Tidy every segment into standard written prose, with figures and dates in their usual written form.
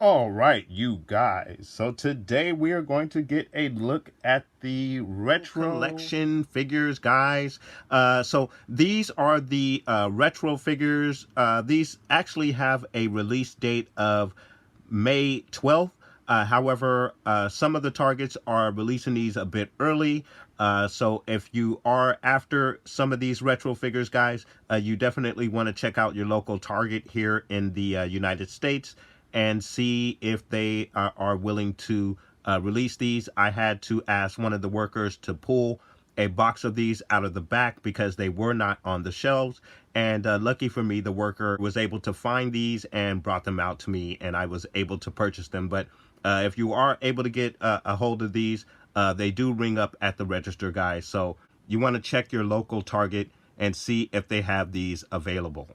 All right, you guys. So today we are going to get a look at the retro collection figures, guys. So these are the retro figures. These actually have a release date of May 12th. However, some of the Targets are releasing these a bit early. So if you are after some of these retro figures, guys, you definitely want to check out your local Target here in the United States and see if they are willing to release these. I had to ask one of the workers to pull a box of these out of the back because they were not on the shelves. And lucky for me, the worker was able to find these and brought them out to me, and I was able to purchase them. But if you are able to get a hold of these, they do ring up at the register, guys. So you want to check your local Target and see if they have these available.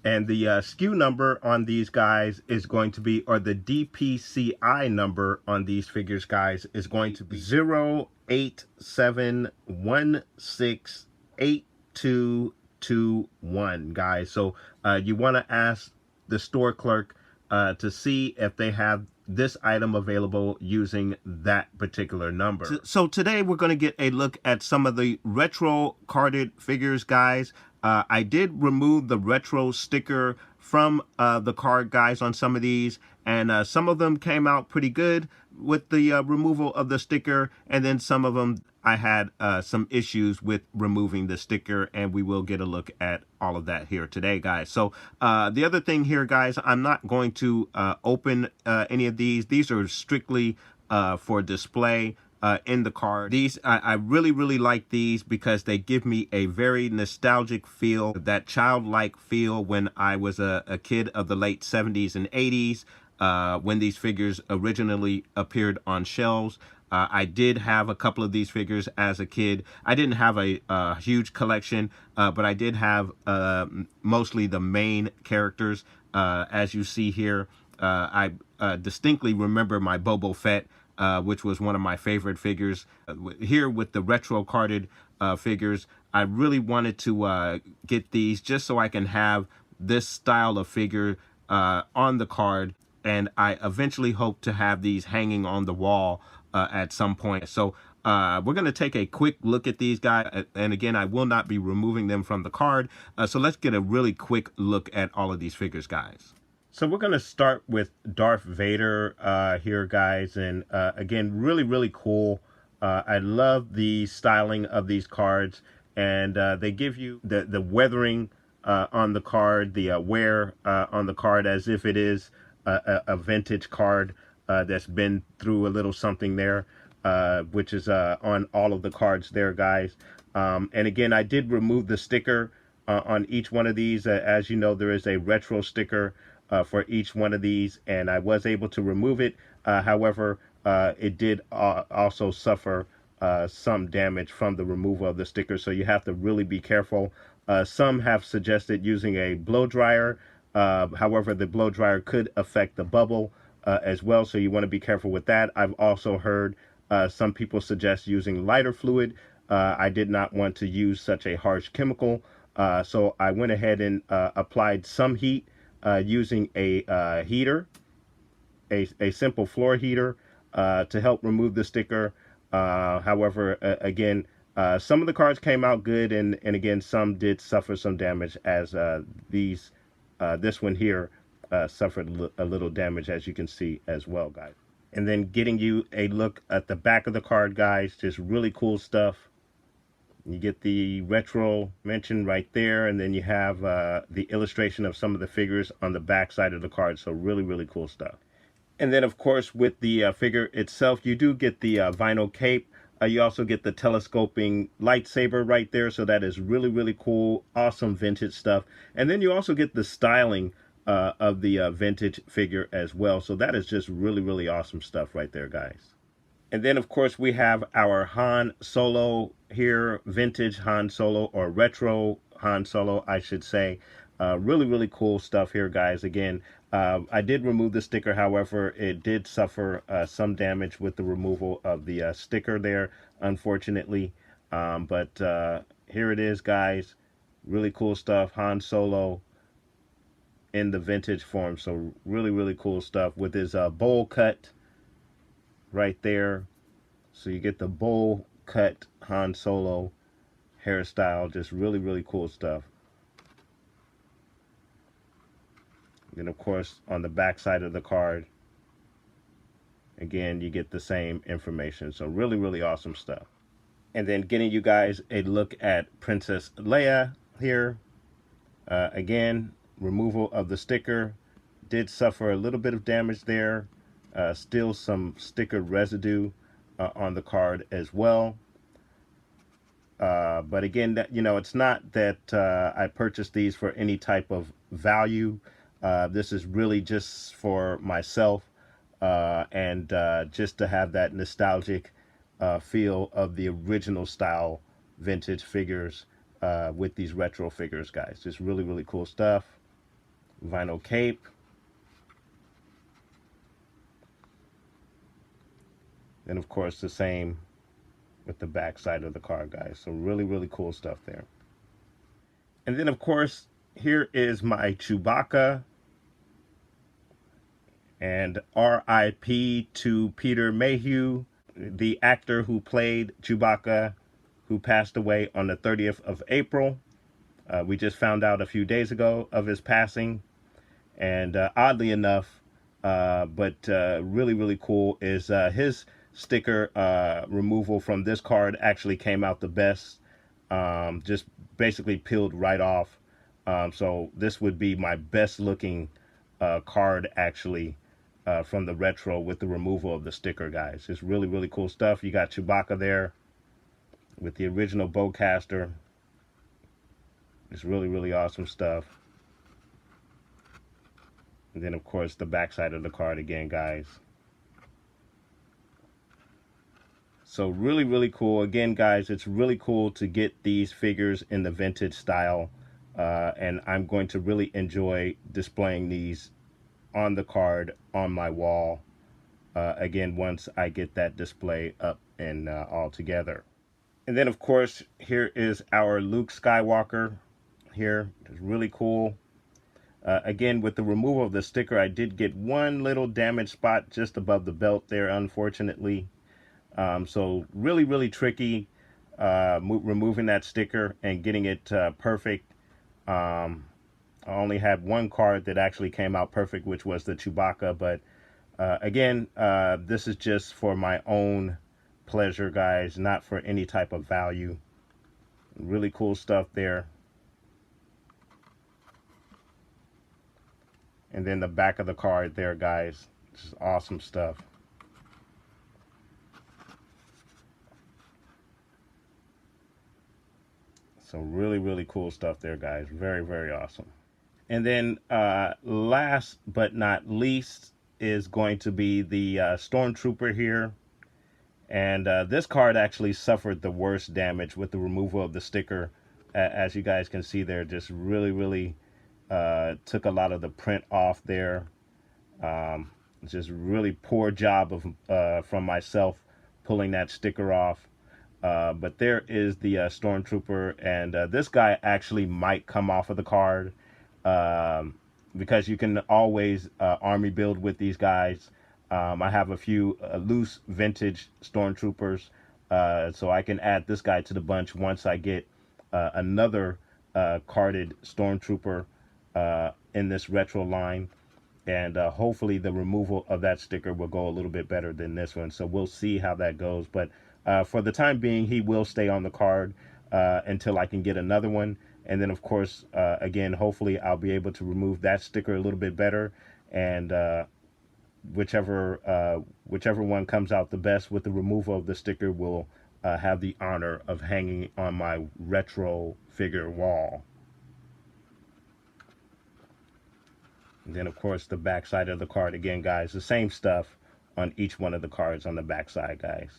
And the SKU number on these guys is going to be, or the DPCI number on these figures, guys, is going to be 087168221, guys. So you want to ask the store clerk to see if they have this item available using that particular number. So today we're going to get a look at some of the retro carded figures, guys. I did remove the retro sticker from the card, guys, on some of these, and some of them came out pretty good with the removal of the sticker, and then some of them I had some issues with removing the sticker, and we will get a look at all of that here today, guys. So the other thing here, guys, I'm not going to open any of these. These are strictly for display in the card. These, I really like these because they give me a very nostalgic feel, that childlike feel when I was a kid of the late 70s and 80s, when these figures originally appeared on shelves. I did have a couple of these figures as a kid. I didn't have a huge collection, but I did have mostly the main characters. As you see here, I distinctly remember my Boba Fett, which was one of my favorite figures. Here with the retro carded figures, I really wanted to get these just so I can have this style of figure on the card, and I eventually hope to have these hanging on the wall at some point. So we're going to take a quick look at these guys, and again, I will not be removing them from the card. So let's get a really quick look at all of these figures, guys. So we're going to start with Darth Vader here, guys, and again, really cool. I love the styling of these cards, and they give you the weathering on the card, the wear on the card, as if it is a vintage card that's been through a little something there, which is on all of the cards there, guys. And again, I did remove the sticker on each one of these. As you know, there is a retro sticker for each one of these, and I was able to remove it. However, it did also suffer some damage from the removal of the sticker, so you have to really be careful. Some have suggested using a blow dryer. However, the blow dryer could affect the bubble as well, so you want to be careful with that. I've also heard some people suggest using lighter fluid. I did not want to use such a harsh chemical, so I went ahead and applied some heat using a heater, a simple floor heater, to help remove the sticker. However, again, some of the cards came out good, and again, some did suffer some damage, as this one here suffered a little damage, as you can see as well, guys. And then getting you a look at the back of the card, guys, just really cool stuff. You get the retro mention right there, and then you have the illustration of some of the figures on the back side of the card. So really cool stuff. And then, of course, with the figure itself, you do get the vinyl cape. You also get the telescoping lightsaber right there. So that is really cool, awesome vintage stuff. And then you also get the styling of the vintage figure as well. So that is just really awesome stuff right there, guys. And then, of course, we have our Han Solo here, vintage Han Solo or retro Han Solo, I should say. Really, really cool stuff here, guys. Again, I did remove the sticker. However, it did suffer some damage with the removal of the sticker there, unfortunately. But here it is, guys. Really cool stuff. Han Solo in the vintage form. So really, really cool stuff with his bowl cut right there. So you get the bowl cut Han Solo hairstyle. Just really, really cool stuff. Then, of course, on the back side of the card, again, you get the same information. So really, really awesome stuff. And then getting you guys a look at Princess Leia here. Again, removal of the sticker. Did suffer a little bit of damage there. Still some sticker residue on the card as well. But again, that, you know, it's not that I purchased these for any type of value. This is really just for myself and just to have that nostalgic feel of the original style vintage figures with these retro figures, guys. Just really, really cool stuff. Vinyl cape. And of course the same with the back side of the card, guys. So really, really cool stuff there. And then of course, here is my Chewbacca. And R.I.P. to Peter Mayhew, the actor who played Chewbacca, who passed away on the 30th of April. We just found out a few days ago of his passing. And oddly enough, but really, really cool, is his sticker removal from this card actually came out the best. Just basically peeled right off. So this would be my best looking card actually from the retro with the removal of the sticker, guys. It's really, really cool stuff. You got Chewbacca there with the original bowcaster. It's really, really awesome stuff. And then of course the back side of the card again, guys. So really, really cool. Again, guys, it's really cool to get these figures in the vintage style. And I'm going to really enjoy displaying these on the card on my wall. Again, once I get that display up and all together. And then, of course, here is our Luke Skywalker here. It's really cool. Again, with the removal of the sticker, I did get one little damaged spot just above the belt there, unfortunately. So really, really tricky removing that sticker and getting it perfect. I only had one card that actually came out perfect, which was the Chewbacca. But again, this is just for my own pleasure, guys, not for any type of value. Really cool stuff there. And then the back of the card there, guys. Just awesome stuff. So really, really cool stuff there, guys. Very, very awesome. And then last but not least is going to be the Stormtrooper here. And this card actually suffered the worst damage with the removal of the sticker. As you guys can see there, just really, really took a lot of the print off there. Just really poor job of from myself pulling that sticker off. But there is the Stormtrooper, and this guy actually might come off of the card because you can always army build with these guys. I have a few loose vintage Stormtroopers, so I can add this guy to the bunch once I get another carded Stormtrooper in this retro line. And hopefully the removal of that sticker will go a little bit better than this one. So we'll see how that goes. But for the time being, he will stay on the card until I can get another one. And then, of course, again, hopefully I'll be able to remove that sticker a little bit better. And whichever one comes out the best with the removal of the sticker will have the honor of hanging on my retro figure wall. And then, of course, the back side of the card again, guys. The same stuff on each one of the cards on the back side, guys.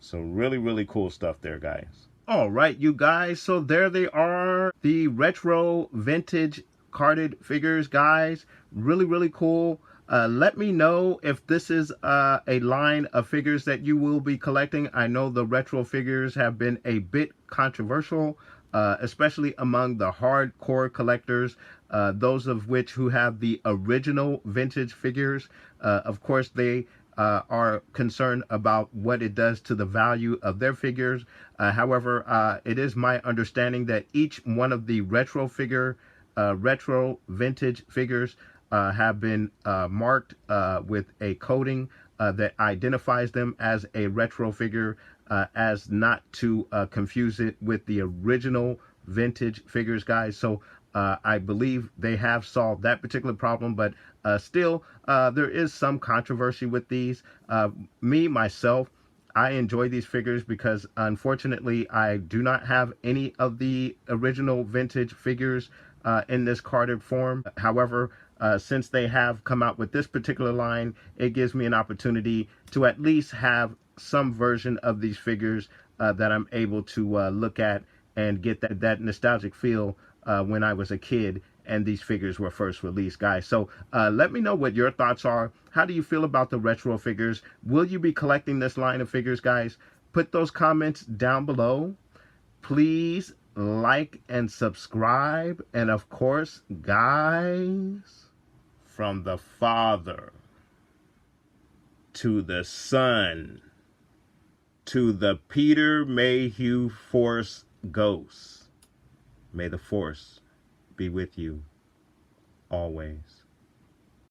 So really, really cool stuff there, guys. All right, you guys. So there they are, the retro vintage carded figures, guys. Really, really cool. Let me know if this is a line of figures that you will be collecting. I know the retro figures have been a bit controversial, especially among the hardcore collectors, those of which who have the original vintage figures. Of course, they are concerned about what it does to the value of their figures. However, it is my understanding that each one of the retro vintage figures have been marked with a coating that identifies them as a retro figure, as not to confuse it with the original vintage figures, guys. So I believe they have solved that particular problem, but still, there is some controversy with these. Myself, I enjoy these figures because, unfortunately, I do not have any of the original vintage figures in this carded form. However, since they have come out with this particular line, it gives me an opportunity to at least have some version of these figures that I'm able to look at and get that nostalgic feel when I was a kid and these figures were first released, guys. So let me know what your thoughts are. How do you feel about the retro figures? Will you be collecting this line of figures, guys? Put those comments down below. Please like and subscribe. And of course, guys, from the Father to the Son to the Peter Mayhew Force Ghost, may the Force be with you always.